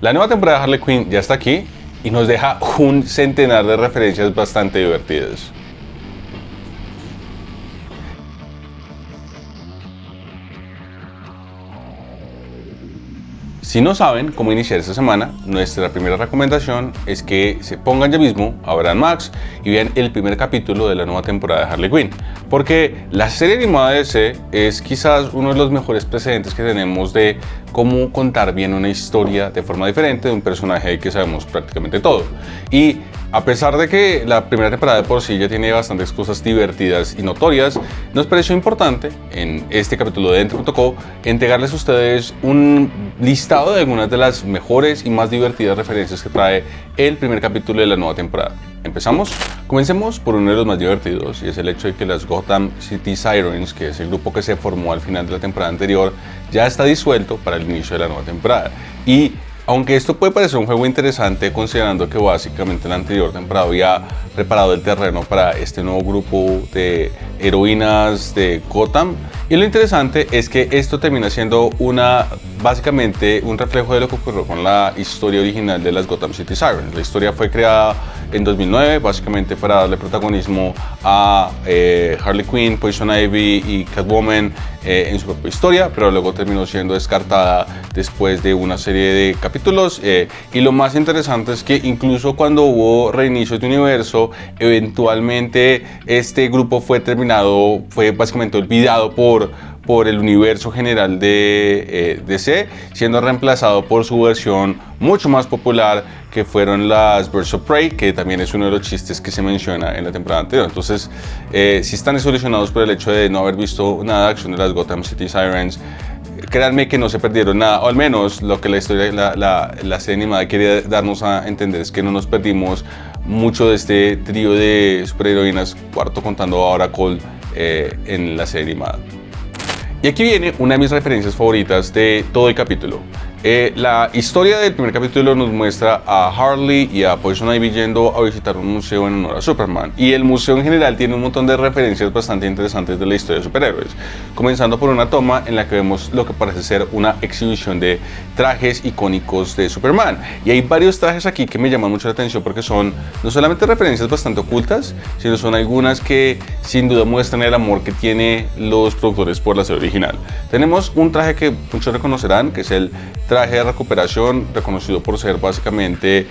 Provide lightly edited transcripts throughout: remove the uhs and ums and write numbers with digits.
La nueva temporada de Harley Quinn ya está aquí y nos deja un centenar de referencias bastante divertidas. Si no saben cómo iniciar esta semana, nuestra primera recomendación es que se pongan ya mismo a ver Max y vean el primer capítulo de la nueva temporada de Harley Quinn, porque la serie animada de DC es quizás uno de los mejores precedentes que tenemos de cómo contar bien una historia de forma diferente de un personaje que sabemos prácticamente todo. Y a pesar de que la primera temporada de por sí ya tiene bastantes cosas divertidas y notorias, nos pareció importante en este capítulo de Dentro.co entregarles a ustedes un listado de algunas de las mejores y más divertidas referencias que trae el primer capítulo de la nueva temporada. ¿Empezamos? Comencemos por uno de los más divertidos, y es el hecho de que las Gotham City Sirens, que es el grupo que se formó al final de la temporada anterior, ya está disuelto para el inicio de la nueva temporada. Y aunque esto puede parecer un juego interesante, considerando que básicamente en la anterior temporada había preparado el terreno para este nuevo grupo de heroínas de Gotham, y lo interesante es que esto termina siendo básicamente un reflejo de lo que ocurrió con la historia original de las Gotham City Sirens. La historia fue creada en 2009, básicamente para darle protagonismo a Harley Quinn, Poison Ivy y Catwoman en su propia historia, pero luego terminó siendo descartada después de una serie de capítulos. Y lo más interesante es que incluso cuando hubo reinicios de universo, eventualmente este grupo fue básicamente olvidado por el universo general de DC, siendo reemplazado por su versión mucho más popular, que fueron las Birds of Prey, que también es uno de los chistes que se menciona en la temporada anterior. Entonces, si están desilusionados por el hecho de no haber visto nada de acción de las Gotham City Sirens, créanme que no se perdieron nada, o al menos lo que la historia, la serie animada quiere darnos a entender es que no nos perdimos mucho de este trío de superheroínas, cuarto contando a Oracle en la serie animada. Y aquí viene una de mis referencias favoritas de todo el capítulo. La historia del primer capítulo nos muestra a Harley y a Poison Ivy yendo a visitar un museo en honor a Superman, y el museo en general tiene un montón de referencias bastante interesantes de la historia de superhéroes, comenzando por una toma en la que vemos lo que parece ser una exhibición de trajes icónicos de Superman, y hay varios trajes aquí que me llaman mucho la atención porque son no solamente referencias bastante ocultas, sino son algunas que sin duda muestran el amor que tienen los productores por la serie original. Tenemos un traje que muchos reconocerán, que es el traje de recuperación, reconocido por ser básicamente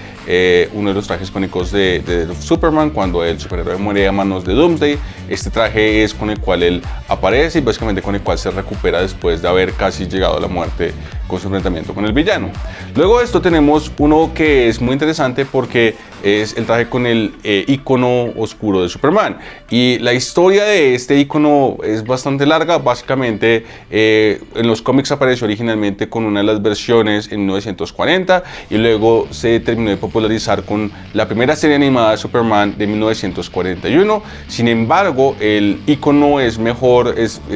uno de los trajes icónicos de Superman cuando el superhéroe muere a manos de Doomsday. Este traje es con el cual él aparece y básicamente con el cual se recupera después de haber casi llegado a la muerte con su enfrentamiento con el villano. Luego de esto tenemos uno que es muy interesante porque es el traje con el icono oscuro de Superman, y la historia de este icono es bastante larga. Básicamente en los cómics apareció originalmente con una de las versiones en 1940 y luego se terminó de popularizar con la primera serie animada de Superman de 1941. Sin embargo, el icono es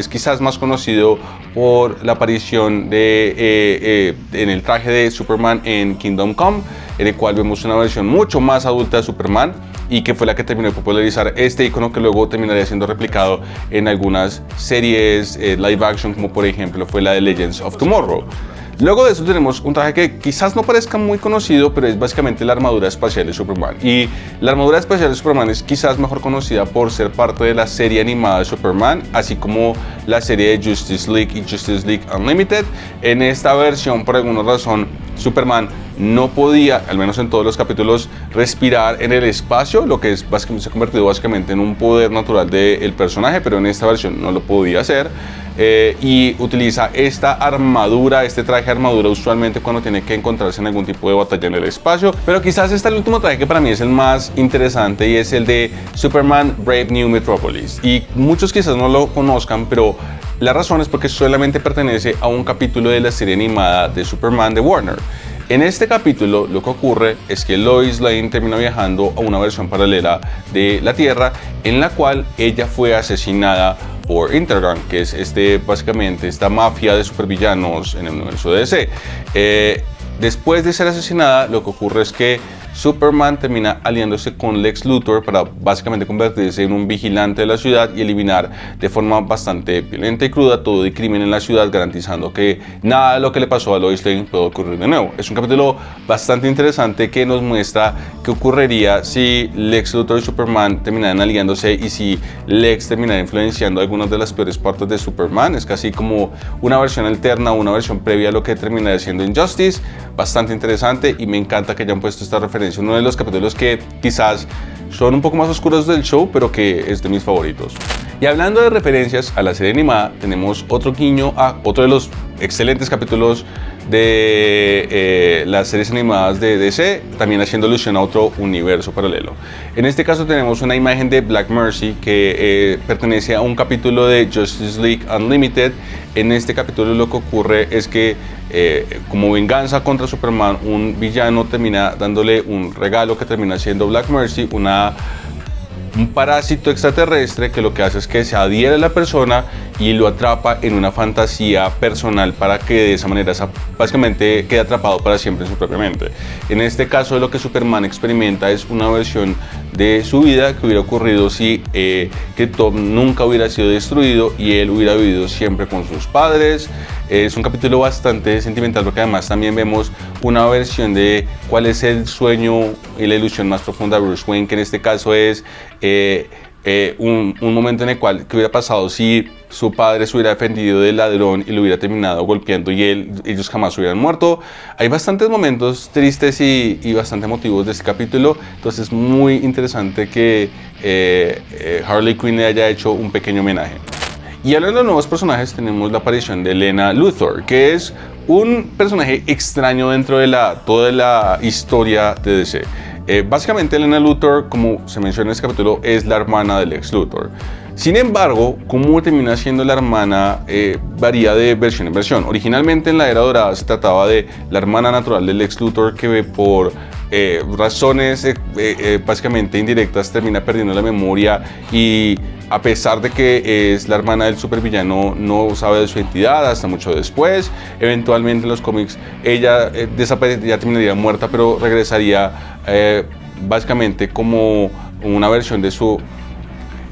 quizás más conocido por la aparición en el traje de Superman en Kingdom Come, en el cual vemos una versión mucho más adulta de Superman, y que fue la que terminó de popularizar este icono, que luego terminaría siendo replicado en algunas series live action, como por ejemplo fue la de Legends of Tomorrow. Luego de eso tenemos un traje que quizás no parezca muy conocido, pero es básicamente la armadura espacial de Superman. Y la armadura espacial de Superman es quizás mejor conocida por ser parte de la serie animada de Superman, así como la serie de Justice League y Justice League Unlimited. En esta versión, por alguna razón, Superman no podía, al menos en todos los capítulos, respirar en el espacio, lo que se ha convertido básicamente en un poder natural del personaje, pero en esta versión no lo podía hacer. Y utiliza esta armadura, este traje de armadura, usualmente cuando tiene que encontrarse en algún tipo de batalla en el espacio. Pero quizás este es el último traje que para mí es el más interesante, y es el de Superman Brave New Metropolis. Y muchos quizás no lo conozcan, pero la razón es porque solamente pertenece a un capítulo de la serie animada de Superman de Warner. En este capítulo lo que ocurre es que Lois Lane termina viajando a una versión paralela de la Tierra, en la cual ella fue asesinada por Intergang, que es básicamente esta mafia de supervillanos en el universo de DC. Después de ser asesinada, lo que ocurre es que Superman termina aliándose con Lex Luthor para básicamente convertirse en un vigilante de la ciudad y eliminar de forma bastante violenta y cruda todo el crimen en la ciudad, garantizando que nada de lo que le pasó a Lois Lane puede ocurrir de nuevo. Es un capítulo bastante interesante que nos muestra qué ocurriría si Lex Luthor y Superman terminaran aliándose y si Lex terminara influenciando algunas de las peores partes de Superman. Es casi como una versión alterna, una versión previa a lo que terminaría siendo Injustice. Bastante interesante y me encanta que hayan puesto esta referencia en uno de los capítulos que quizás son un poco más oscuros del show, pero que es de mis favoritos. Y hablando de referencias a la serie animada, tenemos otro guiño a otro de los excelentes capítulos de las series animadas de DC, también haciendo alusión a otro universo paralelo. En este caso tenemos una imagen de Black Mercy que pertenece a un capítulo de Justice League Unlimited. En este capítulo lo que ocurre es que como venganza contra Superman, un villano termina dándole un regalo que termina siendo Black Mercy, un parásito extraterrestre que lo que hace es que se adhiere a la persona y lo atrapa en una fantasía personal para que de esa manera básicamente quede atrapado para siempre en su propia mente. En este caso lo que Superman experimenta es una versión de su vida que hubiera ocurrido si Krypton nunca hubiera sido destruido y él hubiera vivido siempre con sus padres. Es un capítulo bastante sentimental porque además también vemos una versión de cuál es el sueño y la ilusión más profunda de Bruce Wayne, que en este caso es un momento en el cual ¿qué hubiera pasado si su padre se hubiera defendido del ladrón y lo hubiera terminado golpeando y ellos jamás hubieran muerto? Hay bastantes momentos tristes y bastante emotivos de este capítulo, entonces es muy interesante que Harley Quinn le haya hecho un pequeño homenaje. Y hablando de nuevos personajes, tenemos la aparición de Lena Luthor, que es un personaje extraño dentro de toda la historia de DC. Básicamente Lena Luthor, como se menciona en este capítulo, es la hermana de Lex Luthor. Sin embargo, cómo termina siendo la hermana varía de versión en versión. Originalmente en la Era Dorada se trataba de la hermana natural de Lex Luthor que por razones básicamente indirectas termina perdiendo la memoria y a pesar de que es la hermana del supervillano no sabe de su identidad hasta mucho después. Eventualmente en los cómics ella ya terminaría muerta, pero regresaría básicamente como una versión de su...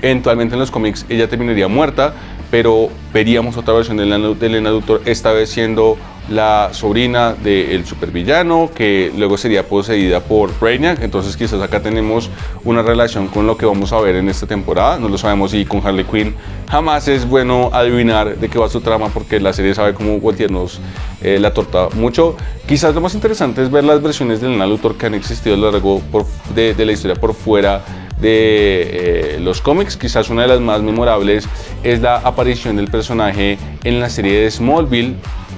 Eventualmente en los cómics ella terminaría muerta, pero veríamos otra versión de Lena Luthor, esta vez siendo la sobrina del supervillano, que luego sería poseída por Brainiac. Entonces quizás acá tenemos una relación con lo que vamos a ver en esta temporada. No lo sabemos, y con Harley Quinn jamás es bueno adivinar de qué va su trama porque la serie sabe cómo voltearnos la torta mucho. Quizás lo más interesante es ver las versiones de Lena Luthor que han existido a lo largo de la historia por fuera de los cómics. Quizás una de las más memorables es la aparición del personaje en la serie de Smallville,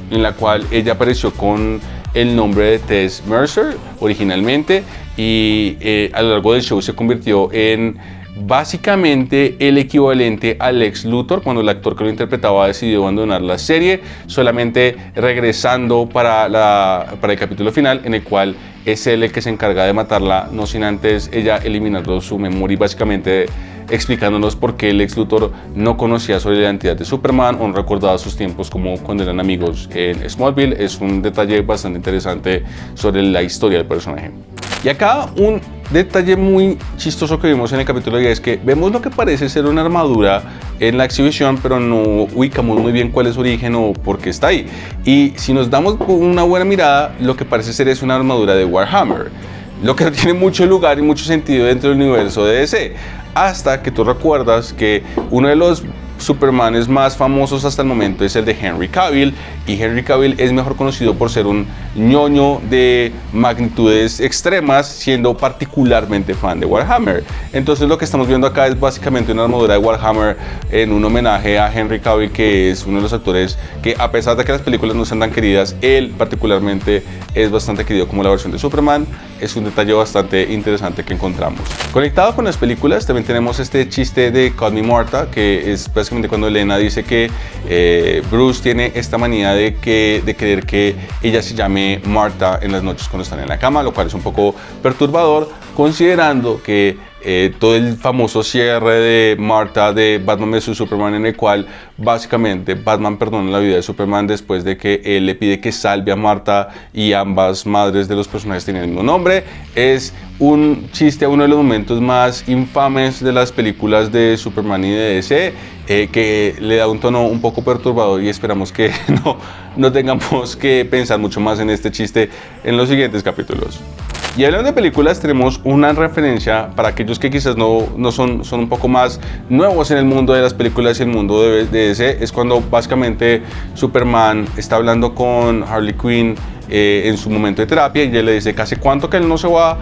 en la cual ella apareció con el nombre de Tess Mercer originalmente, y a lo largo del show se convirtió en básicamente el equivalente a Lex Luthor cuando el actor que lo interpretaba decidió abandonar la serie, solamente regresando para el capítulo final, en el cual es él el que se encarga de matarla, no sin antes ella eliminando su memoria y básicamente explicándonos por qué Lex Luthor no conocía sobre la identidad de Superman o no recordaba sus tiempos como cuando eran amigos en Smallville. Es un detalle bastante interesante sobre la historia del personaje. Y acá un detalle muy chistoso que vimos en el capítulo 10 es que vemos lo que parece ser una armadura en la exhibición, pero no ubicamos muy bien cuál es su origen o por qué está ahí. Y si nos damos una buena mirada, lo que parece ser es una armadura de Warhammer, lo que no tiene mucho lugar y mucho sentido dentro del universo de DC. Hasta que tú recuerdas que uno de los Supermanes más famosos hasta el momento es el de Henry Cavill, y Henry Cavill es mejor conocido por ser un ñoño de magnitudes extremas, siendo particularmente fan de Warhammer. Entonces lo que estamos viendo acá es básicamente una armadura de Warhammer en un homenaje a Henry Cavill, que es uno de los actores que, a pesar de que las películas no sean tan queridas, él particularmente es bastante querido como la versión de Superman. Es un detalle bastante interesante que encontramos. Conectado con las películas también tenemos este chiste de Call Me Martha, que es básicamente cuando Lena dice que Bruce tiene esta manía de querer que ella se llame Martha en las noches cuando están en la cama, lo cual es un poco perturbador considerando que todo el famoso cierre de Martha de Batman vs Superman, en el cual básicamente Batman perdona la vida de Superman después de que él le pide que salve a Martha, y ambas madres de los personajes tienen el mismo nombre. Es un chiste a uno de los momentos más infames de las películas de Superman y de DC, que le da un tono un poco perturbador, y esperamos que no tengamos que pensar mucho más en este chiste en los siguientes capítulos. Y hablando de películas, tenemos una referencia para aquellos que quizás no son un poco más nuevos en el mundo de las películas y el mundo de DC. Es cuando básicamente Superman está hablando con Harley Quinn en su momento de terapia, y ella le dice que hace cuánto que él no se va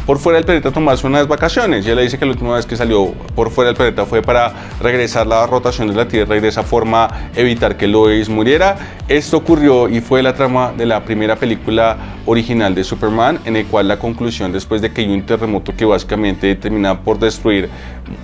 por fuera del planeta a tomarse unas vacaciones. Y ella le dice que la última vez que salió por fuera del planeta fue para regresar la rotación de la Tierra y de esa forma evitar que Lois muriera. Esto ocurrió y fue la trama de la primera película original de Superman, en el cual la conclusión, después de que hay un terremoto que básicamente termina por destruir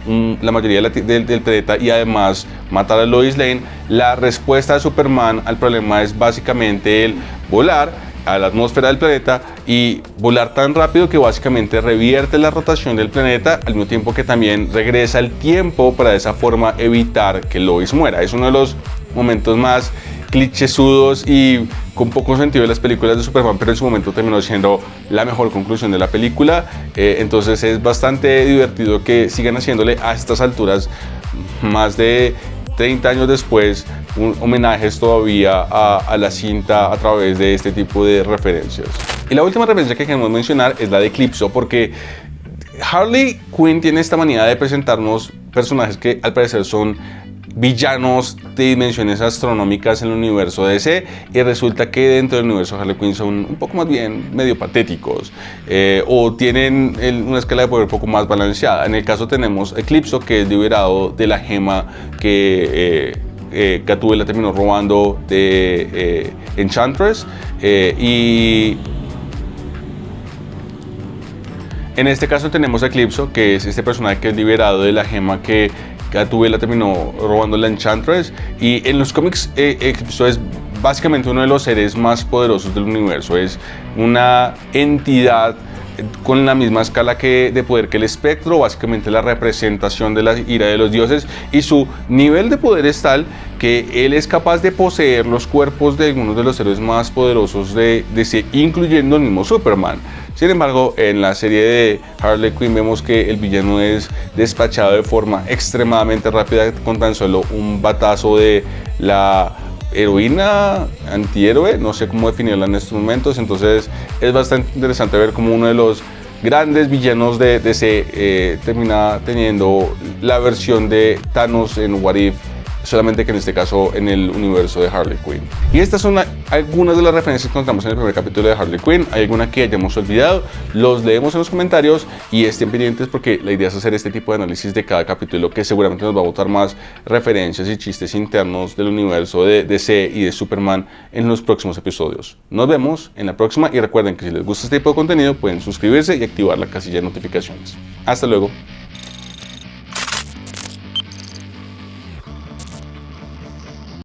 la mayoría del planeta y además matar a Lois Lane, la respuesta de Superman al problema es básicamente el volar a la atmósfera del planeta y volar tan rápido que básicamente revierte la rotación del planeta, al mismo tiempo que también regresa el tiempo para de esa forma evitar que Lois muera. Es uno de los momentos más clichésudos y con poco sentido de las películas de Superman, pero en su momento terminó siendo la mejor conclusión de la película. Entonces es bastante divertido que sigan haciéndole a estas alturas, más de 30 años después, homenajes todavía a la cinta a través de este tipo de referencias. Y la última referencia que queremos mencionar es la de Eclipso, porque Harley Quinn tiene esta manía de presentarnos personajes que al parecer son villanos de dimensiones astronómicas en el universo DC, y resulta que dentro del universo de Harley Quinn son un poco más bien medio patéticos, o tienen una escala de poder un poco más balanceada. En el caso tenemos Eclipso, que es liberado de la gema que Gatúbela terminó robando de Enchantress, y en este caso tenemos a Eclipso, que es este personaje que es liberado de la gema que Gatúbela terminó robando la Enchantress, y en los cómics Eclipso es básicamente uno de los seres más poderosos del universo. Es una entidad con la misma escala de poder que el espectro, básicamente la representación de la ira de los dioses, y su nivel de poder es tal que él es capaz de poseer los cuerpos de algunos de los héroes más poderosos de DC, incluyendo el mismo Superman. Sin embargo, en la serie de Harley Quinn vemos que el villano es despachado de forma extremadamente rápida con tan solo un batazo de la heroína, antihéroe, no sé cómo definirla en estos momentos. Entonces es bastante interesante ver cómo uno de los grandes villanos de DC termina teniendo la versión de Thanos en What If, solamente que en este caso en el universo de Harley Quinn. Y estas son algunas de las referencias que encontramos en el primer capítulo de Harley Quinn. Hay alguna que hayamos olvidado, los leemos en los comentarios y estén pendientes, porque la idea es hacer este tipo de análisis de cada capítulo, que seguramente nos va a botar más referencias y chistes internos del universo de DC y de Superman en los próximos episodios. Nos vemos en la próxima, y recuerden que si les gusta este tipo de contenido pueden suscribirse y activar la casilla de notificaciones. Hasta luego.